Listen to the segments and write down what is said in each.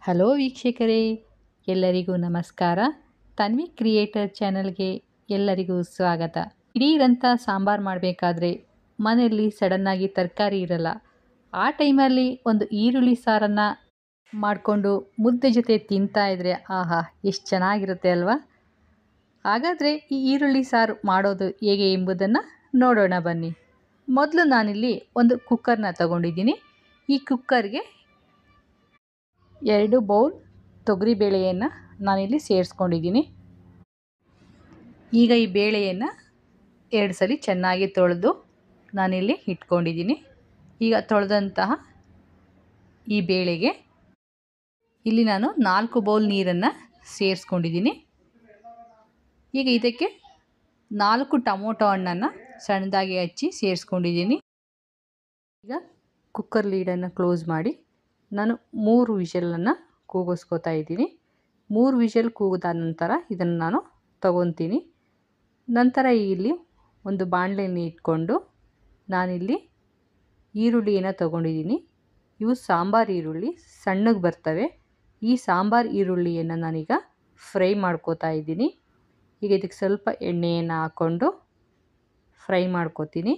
Hello ವೀಕ್ಷಕರೇ, ಎಲ್ಲರಿಗೂ ನಮಸ್ಕಾರ. ತನ್ವಿ ಕ್ರಿಯೇಟರ್ ಚಾನಲ್ಗೆ ಎಲ್ಲರಿಗೂ ಸ್ವಾಗತ. ಇಡೀರಂಥ ಸಾಂಬಾರು ಮಾಡಬೇಕಾದ್ರೆ ಮನೆಯಲ್ಲಿ ಸಡನ್ನಾಗಿ ತರಕಾರಿ ಇರಲ್ಲ. ಆ ಟೈಮಲ್ಲಿ ಒಂದು ಈರುಳ್ಳಿ ಸಾರನ್ನು ಮಾಡಿಕೊಂಡು ಮುದ್ದೆ ಜೊತೆ ತಿಂತಾ ಇದ್ದರೆ ಆಹಾ ಎಷ್ಟು ಚೆನ್ನಾಗಿರುತ್ತೆ ಅಲ್ವಾ. ಹಾಗಾದರೆ ಈ ಈರುಳ್ಳಿ ಸಾರು ಮಾಡೋದು ಹೇಗೆ ಎಂಬುದನ್ನು ನೋಡೋಣ ಬನ್ನಿ. ಮೊದಲು ನಾನಿಲ್ಲಿ ಒಂದು ಕುಕ್ಕರ್ನ ತಗೊಂಡಿದ್ದೀನಿ. ಈ ಕುಕ್ಕರ್ಗೆ 2 ಬೌಲ್ ತೊಗರಿಬೇಳೆಯನ್ನು ನಾನಿಲ್ಲಿ ಸೇರಿಸ್ಕೊಂಡಿದ್ದೀನಿ. ಈಗ ಈ ಬೇಳೆಯನ್ನು 2 ಸಲ ಚೆನ್ನಾಗಿ ತೊಳೆದು ನಾನಿಲ್ಲಿ ಇಟ್ಕೊಂಡಿದ್ದೀನಿ. ಈಗ ತೊಳೆದಂತಹ ಈ ಬೇಳೆಗೆ ಇಲ್ಲಿ ನಾನು 4 ಬೌಲ್ ನೀರನ್ನು ಸೇರಿಸ್ಕೊಂಡಿದ್ದೀನಿ. ಈಗ ಇದಕ್ಕೆ 4 ಟೊಮೊಟೊ ಹಣ್ಣನ್ನು ಸಣ್ಣದಾಗಿ ಹಚ್ಚಿ ಸೇರಿಸ್ಕೊಂಡಿದ್ದೀನಿ. ಈಗ ಕುಕ್ಕರ್ ಲೀಡನ್ನು ಕ್ಲೋಸ್ ಮಾಡಿ ನಾನು 3 ವಿಷಲನ್ನು ಕೂಗಿಸ್ಕೊತಾ ಇದ್ದೀನಿ. 3 ವಿಷಲ್ ಕೂಗಿದ ನಂತರ ಇದನ್ನು ನಾನು ತಗೊತೀನಿ. ನಂತರ ಇಲ್ಲಿ ಒಂದು ಬಾಣಲೆಯನ್ನು ಇಟ್ಕೊಂಡು ನಾನಿಲ್ಲಿ ಈರುಳ್ಳಿಯನ್ನು ತಗೊಂಡಿದ್ದೀನಿ. ಇವು ಸಾಂಬಾರು ಈರುಳ್ಳಿ ಸಣ್ಣಗೆ ಬರ್ತವೆ. ಈ ಸಾಂಬಾರು ಈರುಳ್ಳಿಯನ್ನು ನಾನೀಗ ಫ್ರೈ ಮಾಡ್ಕೋತಾ ಇದ್ದೀನಿ. ಈಗ ಇದಕ್ಕೆ ಸ್ವಲ್ಪ ಎಣ್ಣೆಯನ್ನು ಹಾಕ್ಕೊಂಡು ಫ್ರೈ ಮಾಡ್ಕೋತೀನಿ.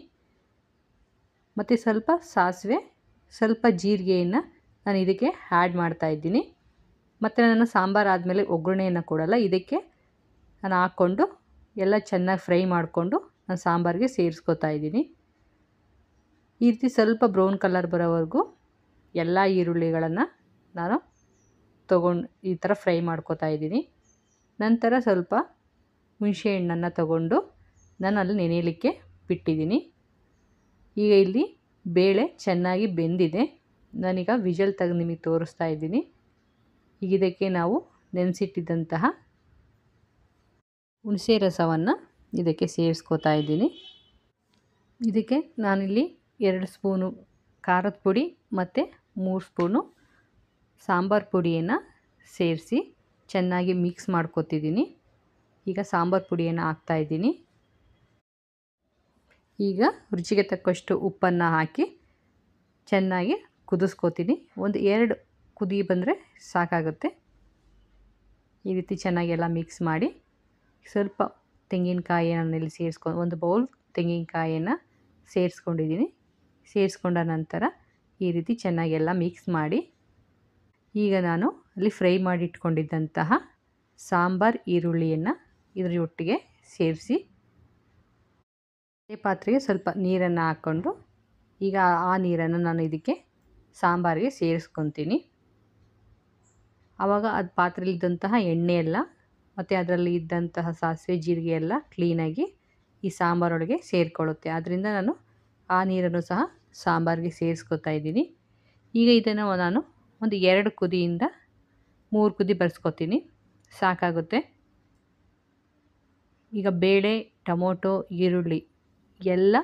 ಮತ್ತು ಸ್ವಲ್ಪ ಸಾಸಿವೆ, ಸ್ವಲ್ಪ ಜೀರಿಗೆಯನ್ನು ನಾನು ಇದಕ್ಕೆ ಆ್ಯಡ್ ಮಾಡ್ತಾ ಇದ್ದೀನಿ. ಮತ್ತು ನಾನು ಸಾಂಬಾರು ಆದಮೇಲೆ ಒಗ್ಗರಣೆಯನ್ನು ಕೊಡಲ್ಲ. ಇದಕ್ಕೆ ನಾನು ಹಾಕ್ಕೊಂಡು ಎಲ್ಲ ಚೆನ್ನಾಗಿ ಫ್ರೈ ಮಾಡಿಕೊಂಡು ನಾನು ಸಾಂಬಾರಿಗೆ ಸೇರಿಸ್ಕೊತಾ ಇದ್ದೀನಿ. ಈ ರೀತಿ ಸ್ವಲ್ಪ ಬ್ರೌನ್ ಕಲರ್ ಬರೋವರೆಗೂ ಎಲ್ಲ ಈರುಳ್ಳಿಗಳನ್ನು ನಾನು ಈ ಥರ ಫ್ರೈ ಮಾಡ್ಕೋತಾ ಇದ್ದೀನಿ. ನಂತರ ಸ್ವಲ್ಪ ಹುಣಸೆ ಹಣ್ಣನ್ನು ತಗೊಂಡು ನಾನು ಅಲ್ಲಿ ನೆನೆಯಲಿಕ್ಕೆ ಬಿಟ್ಟಿದ್ದೀನಿ. ಈಗ ಇಲ್ಲಿ ಬೇಳೆ ಚೆನ್ನಾಗಿ ಬೆಂದಿದೆ. ನಾನೀಗ ವಿಜಲ್ ತೆಗೆದು ನಿಮಗೆ ತೋರಿಸ್ತಾ ಇದ್ದೀನಿ. ಈಗ ಇದಕ್ಕೆ ನಾವು ನೆನೆಸಿಟ್ಟಿದ್ದಂತಹ ಹುಣಸೆ ರಸವನ್ನು ಇದಕ್ಕೆ ಸೇರಿಸ್ಕೋತಾ ಇದ್ದೀನಿ. ಇದಕ್ಕೆ ನಾನಿಲ್ಲಿ 2 ಸ್ಪೂನು ಖಾರದ ಪುಡಿ ಮತ್ತು 3 ಸ್ಪೂನು ಸಾಂಬಾರು ಪುಡಿಯನ್ನು ಸೇರಿಸಿ ಚೆನ್ನಾಗಿ ಮಿಕ್ಸ್ ಮಾಡ್ಕೊತಿದ್ದೀನಿ. ಈಗ ಸಾಂಬಾರು ಪುಡಿಯನ್ನು ಹಾಕ್ತಾಯಿದ್ದೀನಿ. ಈಗ ರುಚಿಗೆ ತಕ್ಕಷ್ಟು ಉಪ್ಪನ್ನು ಹಾಕಿ ಚೆನ್ನಾಗಿ ಕುದಿಸ್ಕೋತೀನಿ. ಒಂದು 2 ಕುದಿ ಬಂದರೆ ಸಾಕಾಗುತ್ತೆ. ಈ ರೀತಿ ಚೆನ್ನಾಗಿ ಎಲ್ಲ ಮಿಕ್ಸ್ ಮಾಡಿ ಸ್ವಲ್ಪ ತೆಂಗಿನಕಾಯಿಯನ್ನು ಇಲ್ಲಿ ಒಂದು ಬೌಲ್ ತೆಂಗಿನಕಾಯಿಯನ್ನು ಸೇರಿಸ್ಕೊಂಡಿದ್ದೀನಿ. ಸೇರಿಸ್ಕೊಂಡ ನಂತರ ಈ ರೀತಿ ಚೆನ್ನಾಗಿ ಎಲ್ಲ ಮಿಕ್ಸ್ ಮಾಡಿ ಈಗ ನಾನು ಅಲ್ಲಿ ಫ್ರೈ ಮಾಡಿ ಇಟ್ಕೊಂಡಿದ್ದಂತಹ ಸಾಂಬಾರು ಈರುಳ್ಳಿಯನ್ನು ಇದರ ಒಟ್ಟಿಗೆ ಸೇರಿಸಿ ಅದೇ ಪಾತ್ರೆಗೆ ಸ್ವಲ್ಪ ನೀರನ್ನು ಹಾಕ್ಕೊಂಡು ಈಗ ಆ ನೀರನ್ನು ನಾನು ಇದಕ್ಕೆ ಸಾಂಬಾರಿಗೆ ಸೇರಿಸ್ಕೊತೀನಿ. ಆವಾಗ ಅದು ಪಾತ್ರೆಯಲ್ಲಿದ್ದಂತಹ ಎಣ್ಣೆ ಎಲ್ಲ ಮತ್ತು ಅದರಲ್ಲಿ ಇದ್ದಂತಹ ಸಾಸಿವೆ ಜೀರಿಗೆ ಎಲ್ಲ ಕ್ಲೀನಾಗಿ ಈ ಸಾಂಬಾರೊಳಗೆ ಸೇರಿಕೊಳ್ಳುತ್ತೆ. ಆದ್ದರಿಂದ ನಾನು ಆ ನೀರನ್ನು ಸಹ ಸಾಂಬಾರಿಗೆ ಸೇರಿಸ್ಕೊತಾ ಇದ್ದೀನಿ. ಈಗ ಇದನ್ನು ನಾನು ಒಂದು 2 ಕುದಿಯಿಂದ 3 ಕುದಿ ಬರ್ಸ್ಕೊತೀನಿ, ಸಾಕಾಗುತ್ತೆ. ಈಗ ಬೇಳೆ, ಟೊಮೊಟೊ, ಈರುಳ್ಳಿ ಎಲ್ಲ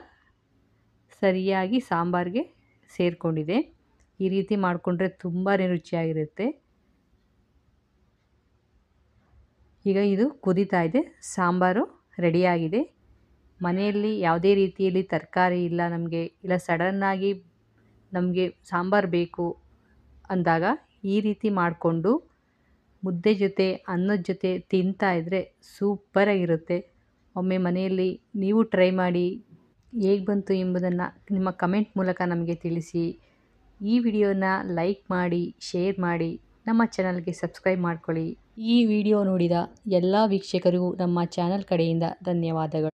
ಸರಿಯಾಗಿ ಸಾಂಬಾರಿಗೆ ಸೇರಿಕೊಂಡಿದೆ. ಈ ರೀತಿ ಮಾಡಿಕೊಂಡ್ರೆ ತುಂಬಾ ರುಚಿಯಾಗಿರುತ್ತೆ. ಈಗ ಇದು ಕುದೀತಾ ಇದೆ. ಸಾಂಬಾರು ರೆಡಿಯಾಗಿದೆ. ಮನೆಯಲ್ಲಿ ಯಾವುದೇ ರೀತಿಯಲ್ಲಿ ತರಕಾರಿ ಇಲ್ಲ ನಮಗೆ, ಇಲ್ಲ ಸಡನ್ನಾಗಿ ನಮಗೆ ಸಾಂಬಾರು ಬೇಕು ಅಂದಾಗ ಈ ರೀತಿ ಮಾಡಿಕೊಂಡು ಮುದ್ದೆ ಜೊತೆ ಅನ್ನದ ಜೊತೆ ತಿಂತಾ ಇದ್ದರೆ ಸೂಪರಾಗಿರುತ್ತೆ. ಒಮ್ಮೆ ಮನೆಯಲ್ಲಿ ನೀವು ಟ್ರೈ ಮಾಡಿ ಹೇಗೆ ಬಂತು ಎಂಬುದನ್ನು ನಿಮ್ಮ ಕಮೆಂಟ್ ಮೂಲಕ ನಮಗೆ ತಿಳಿಸಿ. ಈ ವಿಡಿಯೋನ ಲೈಕ್ ಮಾಡಿ, ಶೇರ್ ಮಾಡಿ, ನಮ್ಮ ಚಾನಲ್ಗೆ ಸಬ್ಸ್ಕ್ರೈಬ್ ಮಾಡ್ಕೊಳ್ಳಿ. ಈ ವಿಡಿಯೋ ನೋಡಿದ ಎಲ್ಲ ವೀಕ್ಷಕರಿಗೂ ನಮ್ಮ ಚಾನಲ್ ಕಡೆಯಿಂದ ಧನ್ಯವಾದಗಳು.